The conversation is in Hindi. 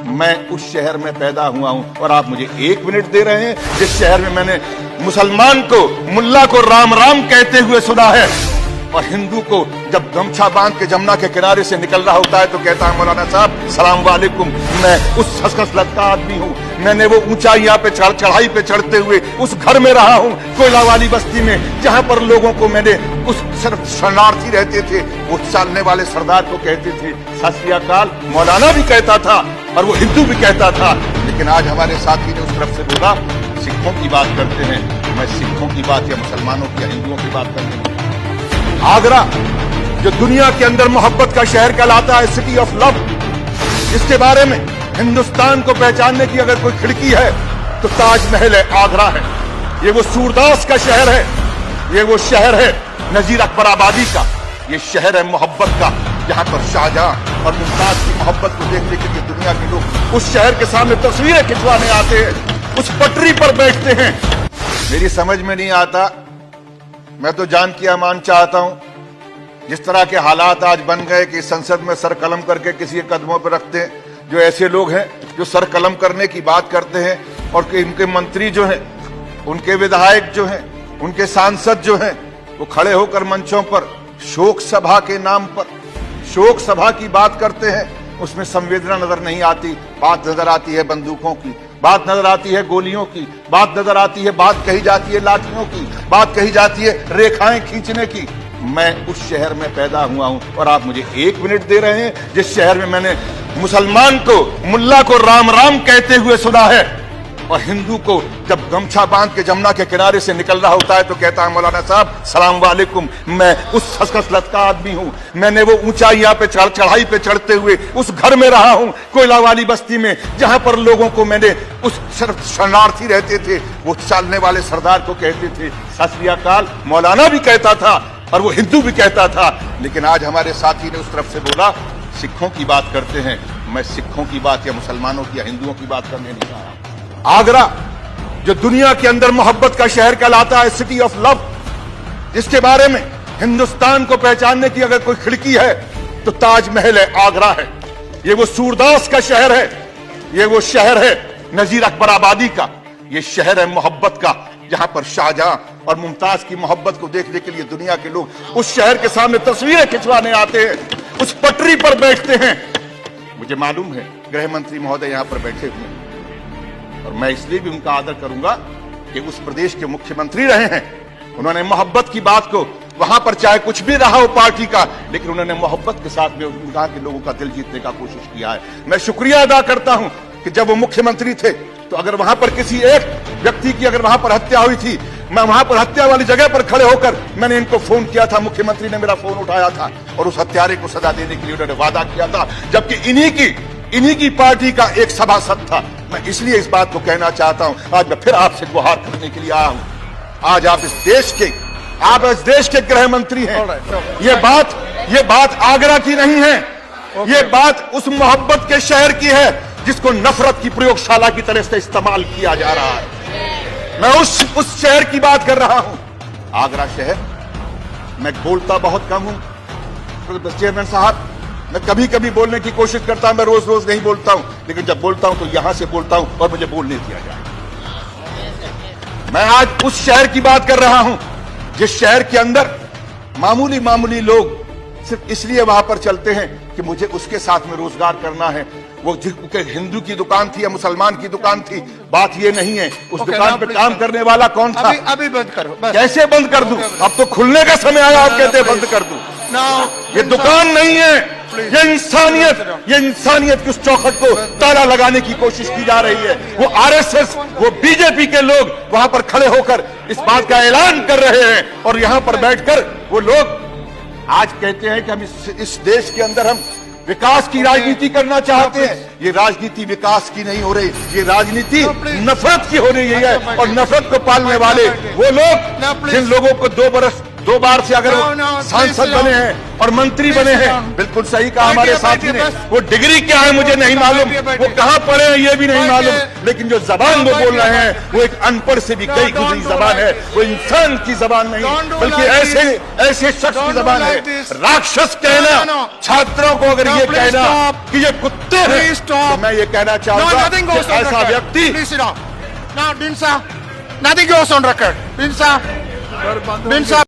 मैं उस शहर में पैदा हुआ हूं और आप मुझे 1 मिनट दे रहे हैं जिस शहर में मैंने मुसलमान को, मुल्ला को राम राम कहते हुए सुना है और हिंदू को जब गमछा बांध के जमुना के किनारे से निकल रहा होता है तो कहता है मौलाना साहब सलाम वालेकुम। मैं उस खसखस का आदमी हूँ। मैंने वो ऊंचाइयां पे चढ़ाई पे चढ़ते हुए उस घर में रहा हूँ, कोयला वाली बस्ती में, जहां पर लोगों को मैंने उस सिर्फ शरणार्थी रहते थे वो चालने वाले सरदार को कहते थे सत श्री अकाल। मौलाना भी कहता था और वो हिंदू भी कहता था। लेकिन आज हमारे साथी ने उस तरफ से बोला सिखों की बात करते हैं। मैं सिखों की बात या मुसलमानों की या हिंदुओं की बात करने लगा। आगरा जो दुनिया के अंदर मोहब्बत का शहर कहलाता है, सिटी ऑफ लव, इसके बारे में हिंदुस्तान को पहचानने की अगर कोई खिड़की है तो ताजमहल है, आगरा है। ये वो सूरदास का शहर है, ये वो शहर है नजीर अकबर आबादी का, ये शहर है मोहब्बत का, जहां पर शाहजहां और मुमताज की मोहब्बत को देखने के लिए दुनिया के लोग उस शहर के सामने तस्वीरें खिंचवाने आते हैं, उस पटरी पर बैठते हैं। मेरी समझ में नहीं आता, मैं तो जान की अमान चाहता हूं। जिस तरह के हालात आज बन गए कि संसद में सर कलम करके किसी के कदमों पर रखते हैं, जो ऐसे लोग हैं जो सर कलम करने की बात करते हैं और कि इनके मंत्री जो हैं, उनके विधायक जो हैं, उनके सांसद जो हैं, वो खड़े होकर मंचों पर शोक सभा के नाम पर शोक सभा की बात करते हैं। उसमें संवेदना नजर नहीं आती, बात नजर आती है बंदूकों की, बात नजर आती है गोलियों की, बात नजर आती है, बात कही जाती है लाठियों की, बात कही जाती है रेखाएं खींचने की। मैं उस शहर में पैदा हुआ हूं और आप मुझे 1 मिनट दे रहे हैं जिस शहर में मैंने मुसलमान को, मुल्ला को राम राम कहते हुए सुना है और हिंदू को जब गमछा बांध के जमुना के किनारे से निकल रहा होता है तो कहता है मौलाना साहब सलाम वालेकुम। मैं उस खसखस का आदमी हूँ। मैंने वो ऊंचाइयां पे चढ़ाई पे चढ़ते हुए उस घर में रहा हूँ, कोयला वाली बस्ती में, जहां पर लोगों को मैंने उस सिर्फ शरणार्थी रहते थे वो चालने वाले सरदार को कहते थे सत श्री अकाल। मौलाना भी कहता था और वो हिंदू भी कहता था। लेकिन आज हमारे साथी ने उस तरफ से बोला सिखों की बात करते हैं। मैं सिखों की बात या मुसलमानों की या हिंदुओं की बात करने नहीं चाह रहा। आगरा जो दुनिया के अंदर मोहब्बत का शहर कहलाता है, सिटी ऑफ लव, इसके बारे में हिंदुस्तान को पहचानने की अगर कोई खिड़की है तो ताजमहल है, आगरा है। ये वो सूरदास का शहर है, ये वो शहर है नजीर अकबर आबादी का, ये शहर है मोहब्बत का, जहां पर शाहजहां और मुमताज की मोहब्बत को देखने के लिए दुनिया के लोग उस शहर के सामने तस्वीरें खिंचवाने आते हैं, उस पटरी पर बैठते हैं। मुझे मालूम है गृह मंत्री महोदय यहां पर बैठे हुए हैं और मैं इसलिए भी उनका आदर करूंगा कि उस प्रदेश के मुख्यमंत्री रहे हैं। उन्होंने मोहब्बत की बात को वहां पर चाहे कुछ भी रहा हो पार्टी का, लेकिन उन्होंने मोहब्बत के साथ में वहां के लोगों का दिल जीतने का कोशिश किया है। मैं शुक्रिया अदा करता हूं कि जब वो मुख्यमंत्री थे तो अगर वहां पर किसी एक व्यक्ति की अगर वहां पर हत्या हुई थी, मैं वहां पर हत्या वाली जगह पर खड़े होकर मैंने इनको फोन किया था, मुख्यमंत्री ने मेरा फोन उठाया था और उस हत्यारे को सजा देने के लिए उन्होंने वादा किया था, जबकि इन्हीं की पार्टी का एक सभासद था। मैं इसलिए इस बात को कहना चाहता हूं, आज मैं फिर आपसे गुहार करने के लिए आया हूं। आज आप इस देश के गृह मंत्री हैं। ये बात आगरा की नहीं है, ये बात उस मोहब्बत के शहर की है जिसको नफरत की प्रयोगशाला की तरह से इस्तेमाल किया जा रहा है। मैं उस शहर की बात कर रहा हूं, आगरा शहर। मैं बोलता बहुत कम हूं चेयरमैन साहब, मैं कभी कभी बोलने की कोशिश करता हूं, मैं रोज रोज नहीं बोलता हूं, लेकिन जब बोलता हूं तो यहां से बोलता हूं और मुझे बोलने दिया जाए। मैं आज उस शहर की बात कर रहा हूं जिस शहर के अंदर मामूली लोग सिर्फ इसलिए वहां पर चलते हैं कि मुझे उसके साथ में रोजगार करना है। वो हिंदू की दुकान थी या मुसलमान की दुकान थी, बात ये नहीं है। उस दुकान पे काम करने वाला कौन था? अभी बंद करो। कैसे बंद कर दूं? अब तो खुलने का समय आया, आप कहते हैं बंद कर दूं। ये दुकान नहीं है, ये इंसानियत की उस चौखट को ताला लगाने की कोशिश की जा रही है। वो आरएसएस, वो बीजेपी के लोग वहां पर खड़े होकर इस बात का ऐलान कर रहे हैं और यहां पर बैठकर वो लोग आज कहते हैं कि हम इस देश के अंदर हम विकास की राजनीति करना चाहते हैं। ये राजनीति विकास की नहीं हो रही, ये राजनीति नफरत की हो रही है। और नफरत को पालने वाले वो लोग जिन लोगों को 2 बार से अगर No, no, सांसद please बने sit हैं और मंत्री Please बने sit हैं, down. बिल्कुल सही कहा हमारे बैठिए, साथी ने। बैठिए, बस। वो डिग्री क्या है मुझे नहीं मालूम, बैठिए, वो कहाँ पढ़े हैं ये भी नहीं बैठिए। मालूम, लेकिन जो जबान वो बोल रहे हैं वो एक अनपढ़ से भी No, कई don't गुजरी do जबान like है, this. वो इंसान की जबान नहीं Don't do बल्कि like ऐसे शख्स Don't की do जबान है। like this. राक्षस कहना, No, no, no. छात्रों को अगर No, ये please कहना stop. कि ये कुत्ते हैं, Please stop. तो मैं ये कहना No, चाहूंगा nothing कि goes on ऐसा record. व्यक्ति Please sit down. Now, Din Sah, nothing goes on record. Din Sah,